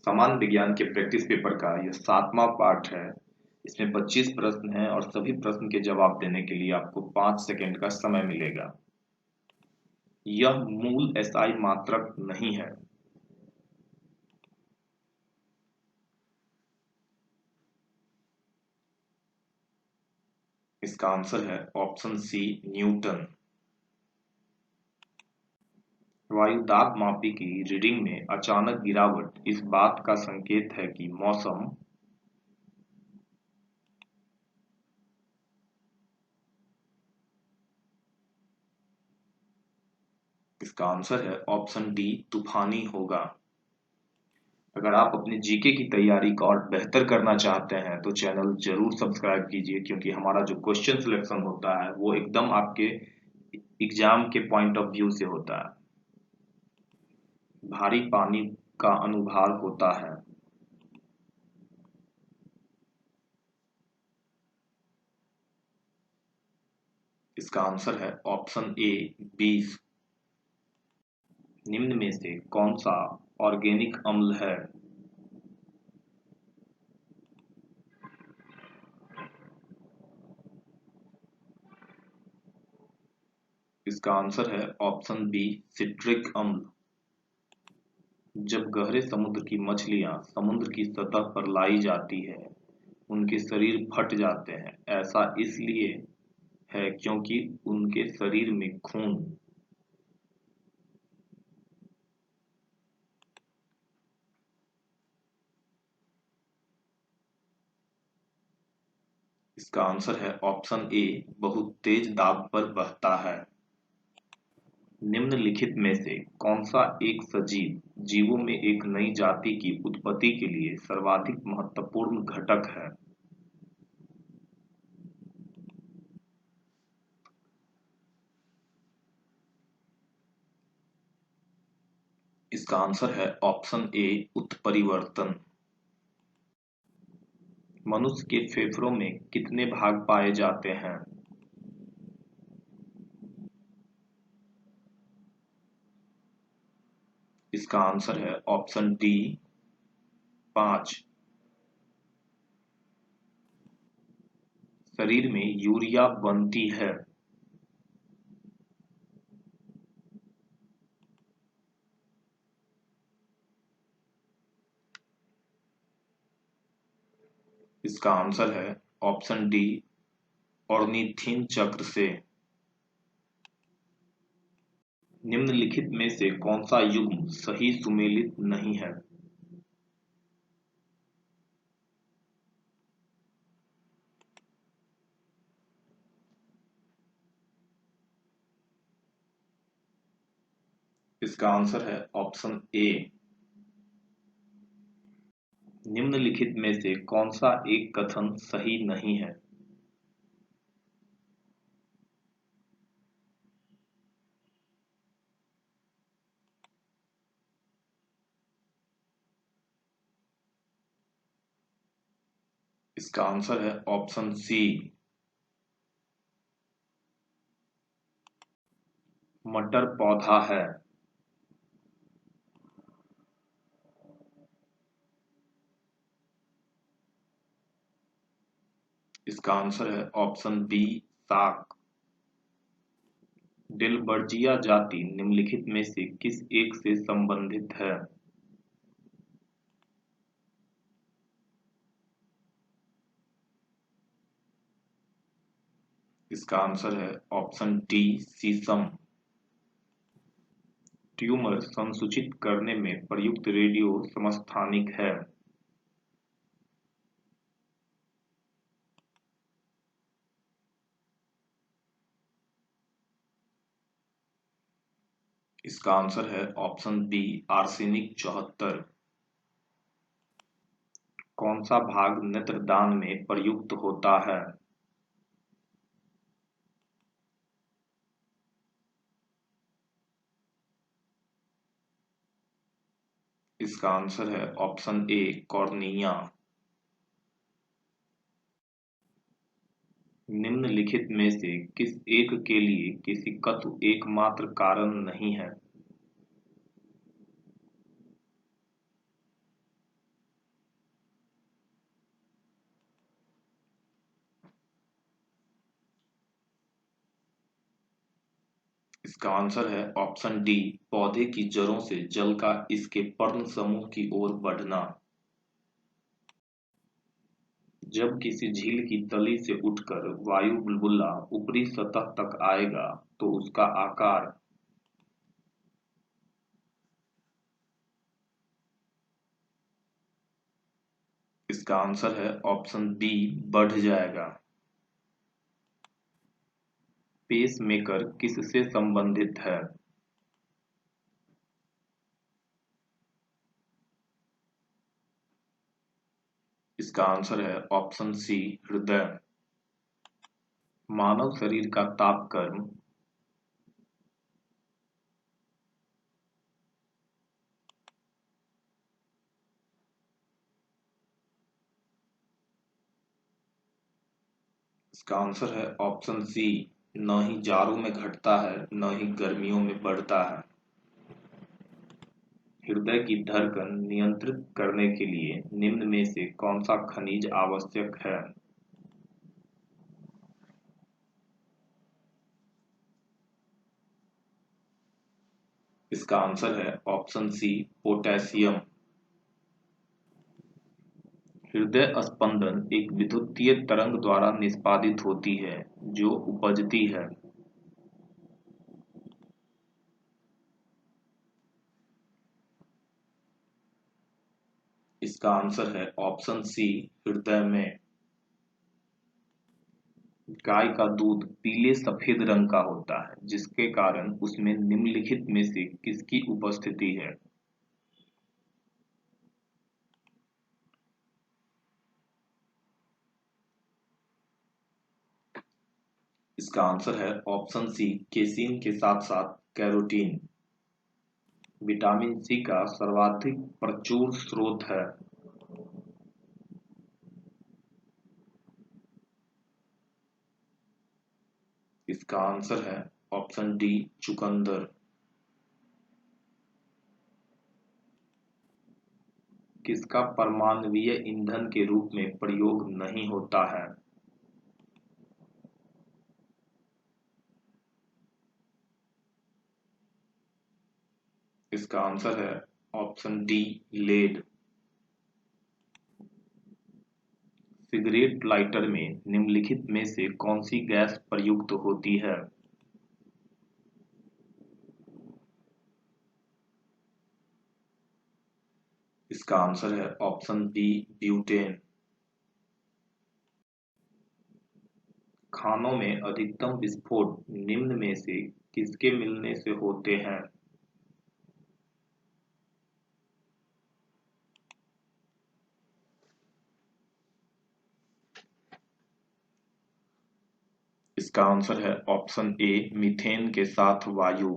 सामान्य विज्ञान के प्रैक्टिस पेपर का यह 7वां पार्ट है। इसमें 25 प्रश्न हैं और सभी प्रश्न के जवाब देने के लिए आपको 5 सेकंड का समय मिलेगा। यह मूल एसआई मात्रक नहीं है। इसका आंसर है ऑप्शन सी, न्यूटन। वायु दाब मापी की रीडिंग में अचानक गिरावट इस बात का संकेत है कि मौसम। इसका आंसर है ऑप्शन डी, तूफानी होगा। अगर आप अपने जीके की तैयारी को और बेहतर करना चाहते हैं तो चैनल जरूर सब्सक्राइब कीजिए, क्योंकि हमारा जो क्वेश्चन सिलेक्शन होता है वो एकदम आपके एग्जाम के पॉइंट ऑफ व्यू से होता है। भारी पानी का अनुभार होता है। इसका आंसर है ऑप्शन ए, 20। निम्न में से कौन सा ऑर्गेनिक अम्ल है? इसका आंसर है ऑप्शन बी, सिट्रिक अम्ल। जब गहरे समुद्र की मछलियां समुद्र की सतह पर लाई जाती है, उनके शरीर फट जाते हैं। ऐसा इसलिए है क्योंकि उनके शरीर में खून। इसका आंसर है ऑप्शन ए, बहुत तेज दाब पर बहता है। निम्नलिखित में से कौन सा एक सजीव जीवों में एक नई जाति की उत्पत्ति के लिए सर्वाधिक महत्वपूर्ण घटक है? इसका आंसर है ऑप्शन ए, उत्परिवर्तन। मनुष्य के फेफड़ों में कितने भाग पाए जाते हैं? इसका आंसर है ऑप्शन डी, 5। शरीर में यूरिया बनती है। इसका आंसर है ऑप्शन डी, ऑर्निथिन चक्र से। निम्नलिखित में से कौन सा युग्म सही सुमेलित नहीं है? इसका आंसर है ऑप्शन ए। निम्नलिखित में से कौन सा एक कथन सही नहीं है? इसका आंसर है ऑप्शन सी, मटर पौधा है। इसका आंसर है ऑप्शन बी, साग। डिलबर्जिया जाति निम्नलिखित में से किस एक से संबंधित है? इसका आंसर है ऑप्शन डी, सीसम। ट्यूमर संसूचित करने में प्रयुक्त रेडियो समस्थानिक है। इसका आंसर है ऑप्शन बी, आर्सेनिक 74। कौन सा भाग नेत्रदान में प्रयुक्त होता है? इसका आंसर है ऑप्शन ए, कॉर्निया। निम्नलिखित में से किस एक के लिए किसी तत्व एकमात्र कारण नहीं है? इसका आंसर है ऑप्शन डी, पौधे की जड़ों से जल का इसके पर्ण समूह की ओर बढ़ना। जब किसी झील की तली से उठकर वायु बुलबुला ऊपरी सतह तक आएगा तो उसका आकार इसका आंसर है ऑप्शन बी, बढ़ जाएगा। पेसमेकर किससे संबंधित है? इसका आंसर है ऑप्शन सी, हृदय। मानव शरीर का तापक्रम इसका आंसर है ऑप्शन सी, न ही जाड़ों में घटता है न ही गर्मियों में बढ़ता है। हृदय की धड़कन नियंत्रित करने के लिए निम्न में से कौन सा खनिज आवश्यक है? इसका आंसर है ऑप्शन सी, पोटेशियम। हृदय स्पंदन एक विद्युतीय तरंग द्वारा निष्पादित होती है जो उपजती है। इसका आंसर है ऑप्शन सी, हृदय में। गाय का दूध पीले सफेद रंग का होता है जिसके कारण उसमें निम्नलिखित में से किसकी उपस्थिति है? इसका आंसर है ऑप्शन सी, केसीन के साथ साथ कैरोटीन। विटामिन सी का सर्वाधिक प्रचुर स्रोत है। इसका आंसर है ऑप्शन डी, चुकंदर। किसका परमाणवीय ईंधन के रूप में प्रयोग नहीं होता है? इसका आंसर है option D, lead. Cigarette lighter में निम्नलिखित में से कौन सी गैस प्रयुक्त होती है? इसका आंसर है ऑप्शन बी, ब्यूटेन। खानों में अधिकतम विस्फोट निम्न में से किसके मिलने से होते हैं? इसका आंसर है ऑप्शन ए, मीथेन के साथ वायु।